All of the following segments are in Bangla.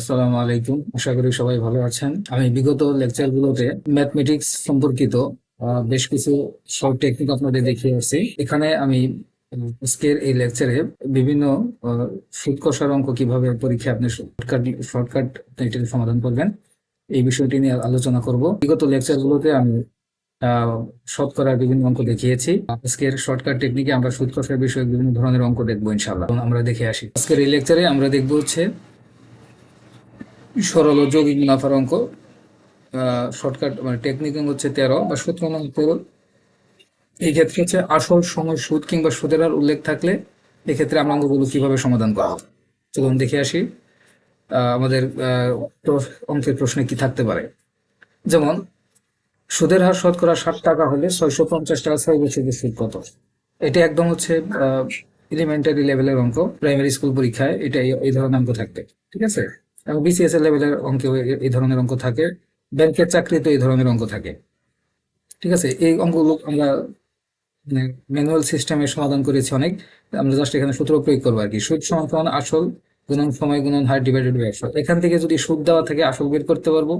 আসসালামু আলাইকুম, আশা করি সবাই ভালো আছেন। আমি বিগত লেকচারগুলোতে ম্যাথমেটিক্স সম্পর্কিত বেশ কিছু শর্ট টেকনিক আপনাদের দেখিয়ে আসছি। এখানে আমি আজকের এই লেকচারে বিভিন্ন সুদ কষার অঙ্ক কিভাবে পরীক্ষায় আপনি শর্টকাট এটাকে সমাধান করবেন, এই বিষয়টি নিয়ে আলোচনা করব। বিগত লেকচারগুলোতে আমি আহ শতকরার বিভিন্ন অঙ্ক দেখিয়েছি। আজকের শর্টকাট টেকনিকে আমরা সুদ কষার বিষয়ে বিভিন্ন ধরনের অঙ্ক দেখবো ইনশাআল্লাহ। আমরা দেখে আসি। আজকের এই লেকচারে আমরা দেখবো হচ্ছে সরল ও যৌগিক মুনাফার অঙ্ক। শর্টকাট মানে টেকনিক হচ্ছে 13 বা সূত্র নং 13। এই ক্ষেত্রে হচ্ছে আসল, সময়, সুদ কিংবা সুদের হার উল্লেখ থাকলে এক্ষেত্রে আমরা অঙ্কগুলো কিভাবে সমাধান করা হবে চলুন দেখে আসি। আমাদের অঙ্কের প্রশ্নে কি থাকতে পারে, যেমন সুদের হার শতকরা 60 টাকা হলে 650 টাকা 6 বছরের সুদ কত। এটা একদম হচ্ছে এলিমেন্টারি লেভেলের অঙ্ক, প্রাইমারি স্কুল পরীক্ষায় এটা এই ধরনের অঙ্ক থাকবে, ঠিক আছে। এবং বিসিএস এর লেভেলের অঙ্কে এই ধরনের অঙ্ক থাকে, ব্যাংকের চাকরিতে এই ধরনের অঙ্ক থাকে, ঠিক আছে। এই অঙ্কগুলো আমরা মানে ম্যানুয়াল সিস্টেমে সমাধান করেছি অনেক। আমরা জাস্ট এখানে সূত্র প্রয়োগ করবো আর কি। সুদ সমান সমান আসল গুণন সময় গুণন হার ডিভাইডেড বাই 100। এখান থেকে যদি সুদ দেওয়া থাকে আসল বের করতে পারবো,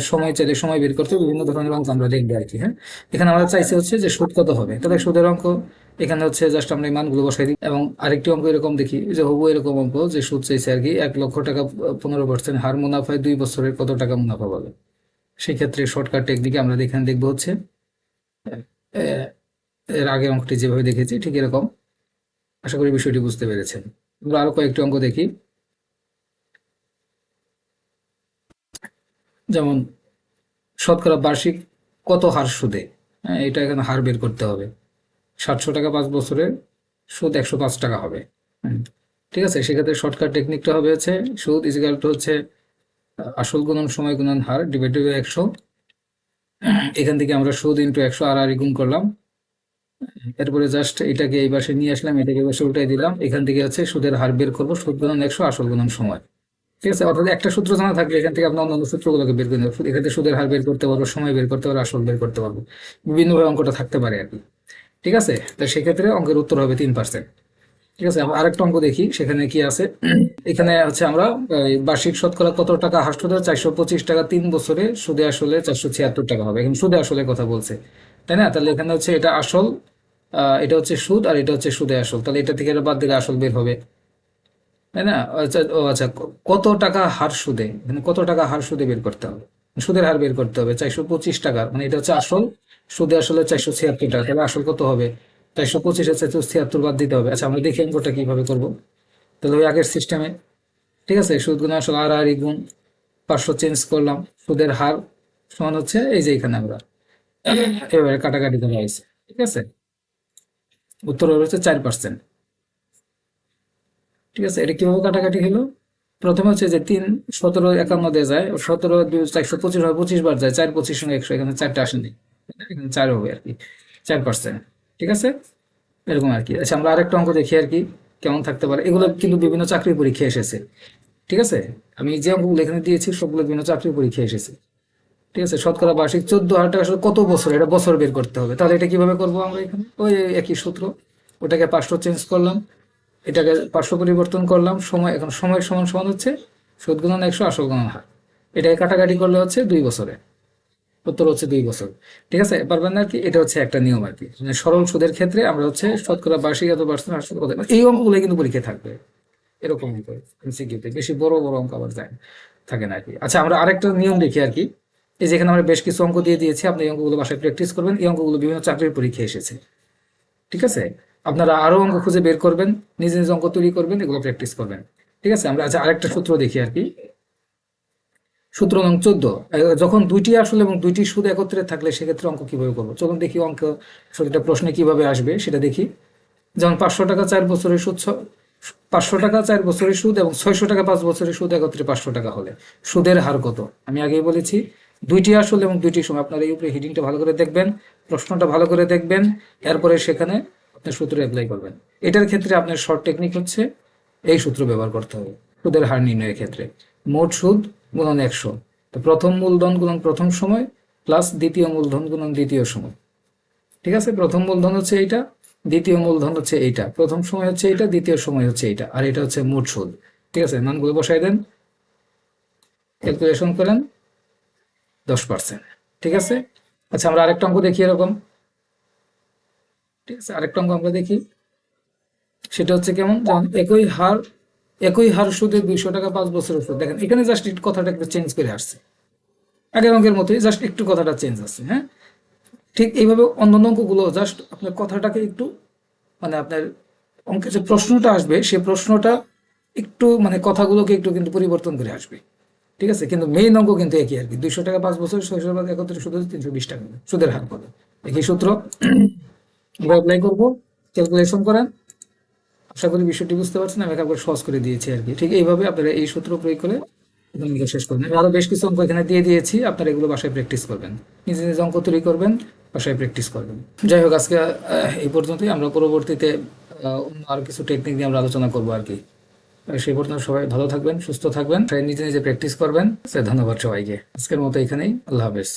সময় চাইলে সময় বের করতে, বিভিন্ন ধরনের অঙ্ক আমরা দেখবো আর কি। হ্যাঁ, এখানে আমরা চাইছি হচ্ছে যে সুদ কত হবে, তাহলে সুদের অঙ্ক এখানে হচ্ছে জাস্ট আমরা এই মানগুলো বসাই দিই। এবং আরেকটি অঙ্ক এরকম দেখি যে হবু এরকম অঙ্ক, যে সুদ চাইছে আর কি 1,00,000 টাকা 15% হার মুনাফায় 2 বছরের কত টাকা মুনাফা পাবে। সেই ক্ষেত্রে শর্টকাট টেকনিকে আমরা এখানে দেখবো হচ্ছে এর আগের অঙ্কটি যেভাবে দেখেছি ঠিক এরকম। আশা করি বিষয়টি বুঝতে পেরেছেন। আমরা আরো কয়েকটি অঙ্ক দেখি, যেমন শতকরা বার্ষিক কত হার সুদে। হ্যাঁ, এটা এখানে হার বের করতে হবে। 700 টাকা 5 বছরের সুদ 105 টাকা হবে। ঠিক আছে, সেক্ষেত্রে শর্টকাট টেকনিকটা হবে হচ্ছে সুদ ইজিক্যাল টু হচ্ছে আসল গুণন সময় গুণন হার ডিভাইডেড বাই 100। এখান থেকে আমরা সুদ ইন্টু 100 আর আর গুণ করলাম, এরপরে জাস্ট এটাকে এই পাশে নিয়ে আসলাম, এটাকে এই পাশে উল্টাই দিলাম। এখান থেকে হচ্ছে সুদের হার বের করবো, সুদ গুণন 100 আসল গুণন সময়। ঠিক আছে, অর্থাৎ একটা সূত্র জানা থাকলে এখান থেকে আপনার অন্যান্য সূত্রগুলোকে বের করে নেবো। এখান থেকে সুদের হার বের করতে পারবো, সময় বের করতে পারবো, আসল বের করতে পারবো, বিভিন্নভাবে অঙ্কটা থাকতে পারে আর কি। ঠিক আছে, তো সেক্ষেত্রে অঙ্কের উত্তর হবে 3%। ঠিক আছে, আমরা আরেকটা অঙ্ক দেখি, সেখানে কি আছে। এখানে হচ্ছে আমরা বার্ষিক শতকরা কত টাকা হার সুদে 425 টাকা 3 বছরে সুদে আসলে 476 টাকা হবে। এখানে সুদে আসলে কথা বলছে, তাই না? তাহলে এখানে হচ্ছে এটা আসল, এটা হচ্ছে সুদ, আর এটা হচ্ছে সুদে আসল। তাহলে এটা থেকে এটা বাদ দিলে আসল বের হবে, তাই না? আচ্ছা, ও আচ্ছা, কত টাকা হার সুদে, মানে কত টাকা হার সুদে বের করতে হবে, সুদের হার বের করতে হবে 425 টাকার, মানে এটা হচ্ছে আসল, সুদে আসলে 476 টাকা। তাহলে আসল কত হবে? 425 আর 476 বাদ দিতে হবে। আচ্ছা, আমরা দেখি অঙ্কটা কিভাবে করবো। তাহলে ওই আগের সিস্টেমে, ঠিক আছে, সুদ গুণ আসল আর আর গুণ 500 চেঞ্জ করলাম, সুদের হার সমান হচ্ছে এই যে এখানে আমরা এবারে কাটাকাটি করা হয়েছে, ঠিক আছে। উত্তর হচ্ছে 4%। ঠিক আছে, এটা কিভাবে কাটাকাটি হলো? প্রথমে হচ্ছে যে 3 17 51 দিয়ে যায়, 17 425 হয়, 25 বার যায়, 4 25 সঙ্গে 100, এখানে 4টা আসেনি, এখানে 4 হবে আর কি, 4%। ঠিক আছে, এরকম আর কি। আচ্ছা, আমরা আরেকটা অঙ্ক দেখি আর কি কেমন থাকতে পারে। এগুলো কিন্তু বিভিন্ন চাকরির পরীক্ষায় এসেছে, ঠিক আছে। আমি যে অঙ্কগুলো এখানে দিয়েছি সবগুলো বিভিন্ন চাকরির পরীক্ষায় এসেছে। ঠিক আছে, শতকরা বার্ষিক 14,000 টাকা আসলে কত বছর, এটা বছর বের করতে হবে। তাহলে এটা কিভাবে করবো আমরা? এখানে ওই একই সূত্র, ওটাকে 500 চেঞ্জ করলাম, এটাকে 500 পরিবর্তন করলাম, সময় এখন সময় সমান সমান হচ্ছে সুদ গুণন 100 আসল গুণন হার। এটাকে কাটাকাটি করলে হচ্ছে 2 বছরে, উত্তর হচ্ছে 2 বছর। ঠিক আছে, পারবেন না আর কি। এটা হচ্ছে একটা নিয়ম আর কি, মানে সরল সুদের ক্ষেত্রে আমরা হচ্ছে শতকরা বার্ষিক এত পার্সেন্ট আসল কত, এই অঙ্কগুলো কিন্তু পরীক্ষায় থাকবে এরকম অঙ্ক, এমসিকিউতে বেশি বড় বড় অঙ্ক আবার যায় থাকে না আর কি। আচ্ছা, আমরা আরেকটা নিয়ম দেখি আর কি। এই যেখানে আমরা বেশ কিছু অঙ্ক দিয়ে দিয়েছি, আপনি এই অঙ্কগুলো বাসায় প্র্যাকটিস করবেন। এই অঙ্কগুলো বিভিন্ন চাকরির পরীক্ষায় এসেছে, ঠিক আছে। আপনারা আরো অঙ্ক খুঁজে বের করবেন, নিজে নিজে অঙ্ক তৈরি করবেন, এগুলো প্র্যাকটিস করবেন, ঠিক আছে। আমরা আচ্ছা আরেকটা সূত্র দেখি আর কি। সূত্র নং 14, যখন দুইটি আসল এবং দুইটি সুদ একত্রে থাকলে সেক্ষেত্রে অঙ্ক কিভাবে করবো চলুন দেখি। অঙ্ক সেটা প্রশ্নে কিভাবে আসবে সেটা দেখি। যেমন 500 টাকা 4 বছরের সুদ, 500 টাকা 4 বছরের সুদ এবং 600 টাকা 5 বছরের সুদ একত্রে 500 টাকা হলে সুদের হার কত। আমি আগেই বলেছি দুইটি আসল এবং দুইটি সময়। আপনার এই উপরে হিডিংটা ভালো করে দেখবেন, প্রশ্নটা ভালো করে দেখবেন, এরপরে সেখানে আপনি সূত্র অ্যাপ্লাই করবেন। এটার ক্ষেত্রে আপনার শর্ট টেকনিক হচ্ছে এই সূত্র ব্যবহার করতে হবে সুদের হার নির্ণয়ের ক্ষেত্রে। মোট সুদ গুণন 100, তো প্রথম মূলধন গুণন প্রথম সময় প্লাস দ্বিতীয় মূলধন গুণন দ্বিতীয় সময়। ঠিক আছে, প্রথম মূলধন হচ্ছে এইটা, দ্বিতীয় মূলধন হচ্ছে এইটা, প্রথম সময় হচ্ছে এইটা, দ্বিতীয় সময় হচ্ছে এইটা, আর এটা হচ্ছে মোট সুদ। ঠিক আছে, মানগুলো বসাই দেন, ক্যালকুলেশন করেন 10%। ঠিক আছে। আচ্ছা, আমরা আরেকটা অঙ্ক দেখি এরকম। ঠিক আছে, আরেকটা অঙ্ক আমরা দেখি। সেটা হচ্ছে কেমন, যেমন একই হার সুদে 200 টাকা 5 বছরের সুদ। দেখেন এখানে জাস্ট কথাটা একটু চেঞ্জ করে আসছে, আগের অঙ্কের মতোই, জাস্ট একটু কথাটা চেঞ্জ আছে। হ্যাঁ, ঠিক এইভাবে অন্যান্য অঙ্কগুলো জাস্ট আপনার কথাটাকে একটু, মানে আপনার অঙ্কের যে প্রশ্নটা আসবে সেই প্রশ্নটা একটু, মানে কথাগুলোকে একটু কিন্তু পরিবর্তন করে আসবে। ঠিক আছে, কিন্তু মেইন অঙ্ক কিন্তু একই আর কি, 200 টাকা 5 বছর 671 সুদ 320 টাকা সুদের হার কত, একই সূত্র। আমরা অ্যাপ্লাই করবো, ক্যালকুলেশন করেন। আশা করি বিষয়টি বুঝতে পারছেন, আমি একবার সহজ করে দিয়েছি আর কি। ঠিক এইভাবে আপনারা এই সূত্র প্রয়োগ করে এগুলো শেষ করবেন। আরো বেশ কিছু অঙ্ক এখানে দিয়ে দিয়েছি, আপনারা এগুলো বাসায় প্র্যাকটিস করবেন, নিজে নিজে অঙ্ক তৈরি করবেন, বাসায় প্র্যাকটিস করবেন। যাই হোক, আজকে এই পর্যন্তই। আমরা পরবর্তীতে অন্য আরো কিছু টেকনিক নিয়ে আমরা আলোচনা করবো আর কি। সেই পর্যন্ত সবাই ভালো থাকবেন, সুস্থ থাকবেন, নিজে নিজে প্র্যাকটিস করবেন। ধন্যবাদ সবাইকে, আজকের মতো এখানেই, আল্লাহ হাফেজ।